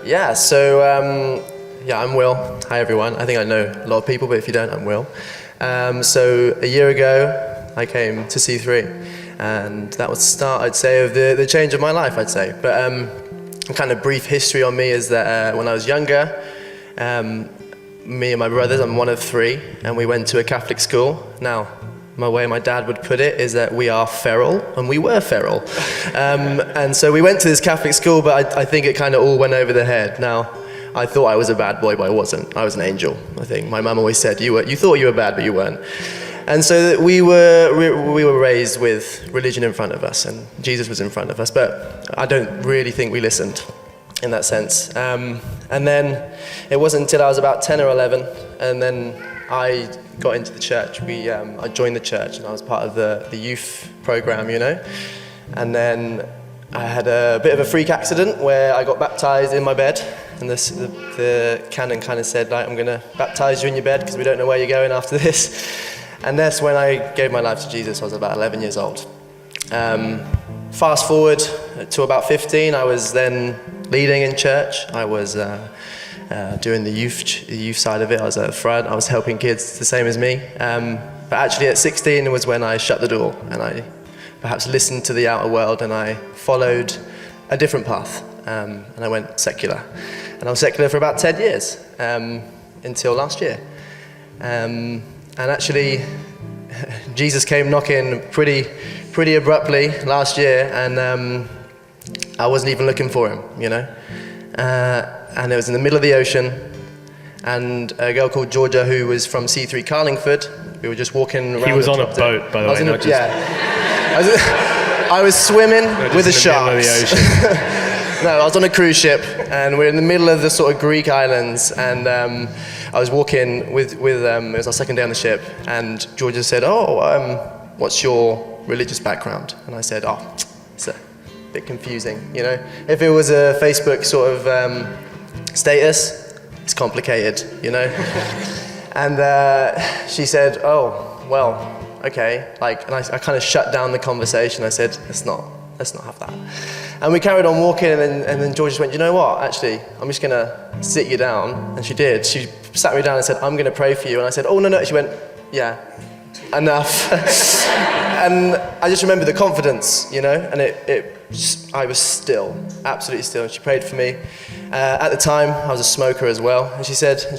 I'm Will. Hi everyone. I think I know a lot of people, but if you don't, I'm Will. So a year ago, I came to C3, and that was the start, I'd say, of the change of my life, I'd say. But kind of brief history on me is that when I was younger, me and my brothers, I'm one of three, and we went to a Catholic school. Now, my way my dad would put it is that we are feral, and we were feral. And so we went to this Catholic school, but I think it kind of all went over the head. Now, I thought I was a bad boy, but I wasn't. I was an angel, I think. My mum always said, you thought you were bad, but you weren't. And so we were raised with religion in front of us, and Jesus was in front of us, but I don't really think we listened in that sense. And then it wasn't until I was about 10 or 11, and then I got into the church. I joined the church, and I was part of the youth program, you know. And then I had a bit of a freak accident where I got baptized in my bed, and the canon kind of said, like, I'm going to baptize you in your bed because we don't know where you're going after this. And that's when I gave my life to Jesus. I was about 11 years old. Fast forward to about 15, I was then leading in church. I was doing the youth side of it. I was at the front. I was helping kids the same as me. But actually at 16 was when I shut the door, and I perhaps listened to the outer world, and I followed a different path. And I went secular. And I was secular for about 10 years, until last year. And actually, Jesus came knocking pretty abruptly last year, and I wasn't even looking for him, you know. And it was in the middle of the ocean, and a girl called Georgia, who was from C3 Carlingford, we were just walking around. He was on a boat, by the way, not just... Yeah. I was swimming with the sharks. No, I was on a cruise ship, and we're in the middle of the sort of Greek islands, and I was walking with it was our second day on the ship, and Georgia said, what's your religious background? And I said, it's a bit confusing, you know. If it was a Facebook sort of status, it's complicated, you know. And she said, okay, and I kind of shut down the conversation. I said, let's not have that. And we carried on walking, and then George just went, you know what, actually, I'm just gonna sit you down. And she did. She sat me down and said, I'm gonna pray for you. And I said, oh, no. She went, yeah, enough. And I just remember the confidence, you know, and I was still, absolutely still. And she prayed for me. At the time, I was a smoker as well. And she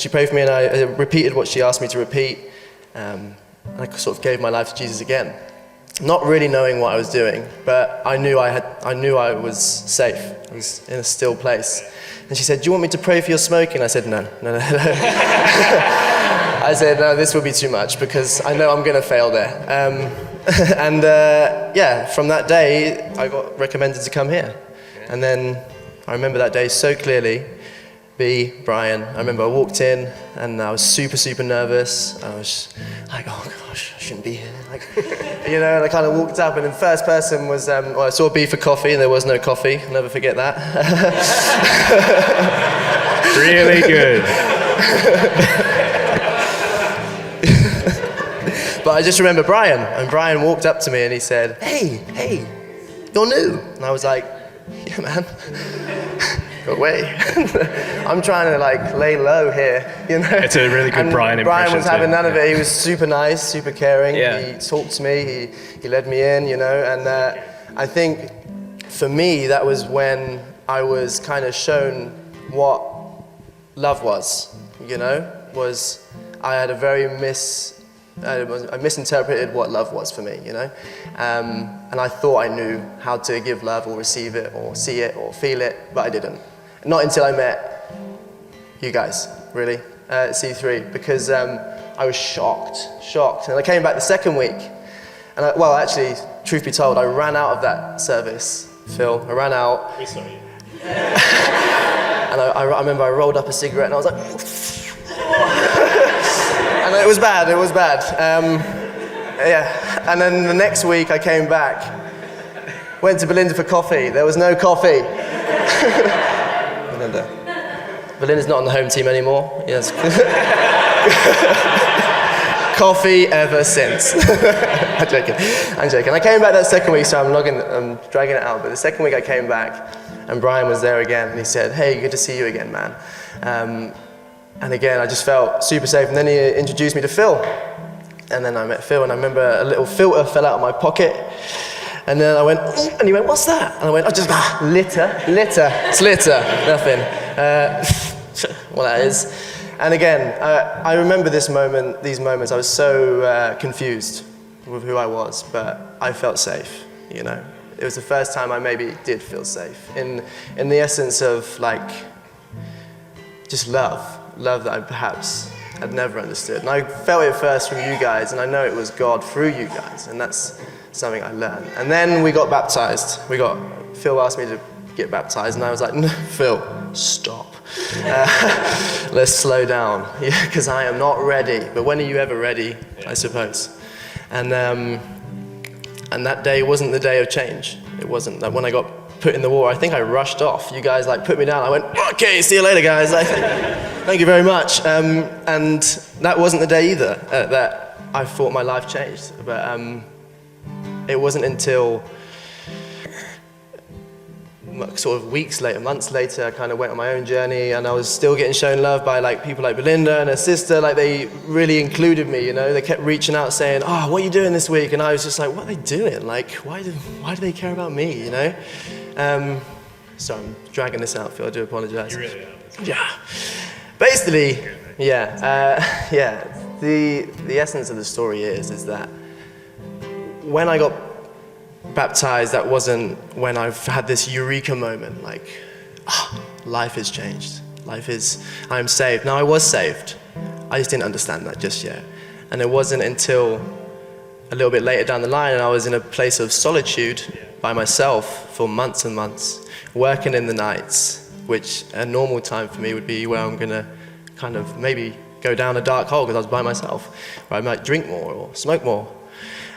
prayed for me, and I repeated what she asked me to repeat. And I sort of gave my life to Jesus again. Not really knowing what I was doing, but I knew I was safe. I was in a still place. And she said, do you want me to pray for your smoking? I said, no. I said, no, this will be too much, because I know I'm going to fail there. From that day, I got recommended to come here. And then I remember that day so clearly. Brian, I remember I walked in, and I was super nervous. I was like, oh gosh, I shouldn't be here. You know, and I kind of walked up, and the first person was, I saw B for coffee, and there was no coffee. I'll never forget that. Really good. But I just remember Brian, and Brian walked up to me, and he said, hey, you're new. And I was like, yeah, man. Go away. I'm trying to lay low here, you know. It's a really good Brian impression. Brian was having none of it. He was super nice, super caring. Yeah. He talked to me. He led me in, you know. And I think for me that was when I was kind of shown what love was. You know, I had I misinterpreted what love was for me, you know. And I thought I knew how to give love or receive it or see it or feel it, but I didn't. Not until I met you guys, really, at C3, because I was shocked. And I came back the second week, and actually, truth be told, I ran out of that service, Phil. I ran out. We saw you. And I remember I rolled up a cigarette, and I was like, and it was bad. And then the next week I came back, went to Belinda for coffee. There was no coffee. Belinda's not on the home team anymore. Yes. coffee ever since. I'm joking. I came back that second week, so I'm dragging it out. But the second week I came back, and Brian was there again, and he said, "Hey, good to see you again, man." And again, I just felt super safe. And then he introduced me to Phil. And then I met Phil, and I remember a little filter fell out of my pocket. And then I went, "Ooh," and he went, "What's that?" And I went, litter. It's litter, nothing. Well, that is. And again, I remember these moments, I was so confused with who I was, but I felt safe, you know. It was the first time I maybe did feel safe. In the essence of like, just love that I perhaps had never understood. And I felt it first from you guys, and I know it was God through you guys, and that's something I learned. And then we got baptized. Phil asked me to get baptized, and I was like, "No, Phil, stop. Let's slow down, because I am not ready." But when are you ever ready, I suppose? And that day wasn't the day of change. It wasn't. That when I got put in the water, I think I rushed off. You guys like put me down. I went, "Okay, see you later, guys. Thank you very much." And that wasn't the day either that I thought my life changed. But it wasn't until sort of weeks later, months later, I kind of went on my own journey, and I was still getting shown love by like people like Belinda and her sister. Like they really included me, you know. They kept reaching out saying, "Oh, what are you doing this week?" And I was just like, "What are they doing? Like, why do they care about me?" You know. So I'm dragging this out, Phil. I do apologize. You really are. Yeah. Basically, yeah. The essence of the story is that when I got baptized, that wasn't when I've had this eureka moment, like, life has changed. I'm saved. Now, I was saved. I just didn't understand that just yet. And it wasn't until a little bit later down the line, and I was in a place of solitude by myself for months and months, working in the nights, which a normal time for me would be where I'm gonna kind of maybe go down a dark hole because I was by myself, where I might drink more or smoke more.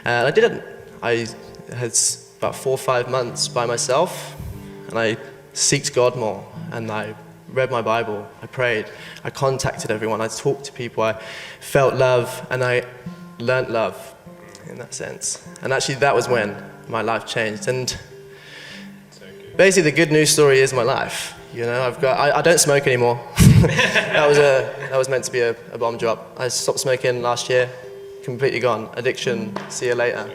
And I didn't. I had about 4 or 5 months by myself, and I seeked God more, and I read my Bible, I prayed, I contacted everyone, I talked to people, I felt love, and I learnt love in that sense. And actually that was when my life changed. And basically the good news story is my life. You know, I don't smoke anymore. that was meant to be a bomb drop. I stopped smoking last year, completely gone. Addiction, see you later.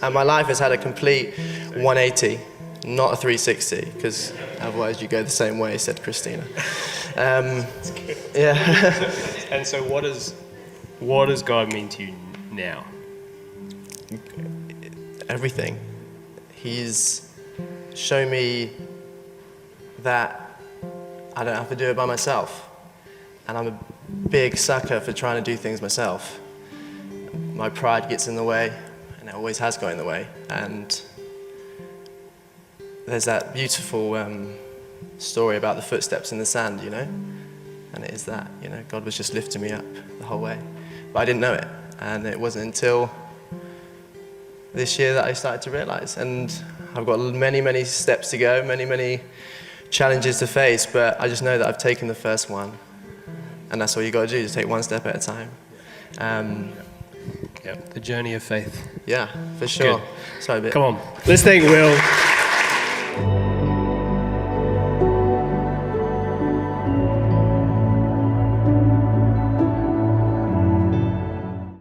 And my life has had a complete 180, not a 360, because otherwise you go the same way, said Christina. Yeah. And so what does God mean to you now? Everything. He's shown me that I don't have to do it by myself. And I'm a big sucker for trying to do things myself. My pride gets in the way, and it always has got in the way. And there's that beautiful story about the footsteps in the sand, you know? And it is that, you know, God was just lifting me up the whole way. But I didn't know it. And it wasn't until this year that I started to realize. And I've got many, many steps to go, many, many challenges to face, but I just know that I've taken the first one. And that's all you got to do, just take one step at a time. The journey of faith. Yeah, for sure. Good. Sorry, a bit. Come on, let's thank Will.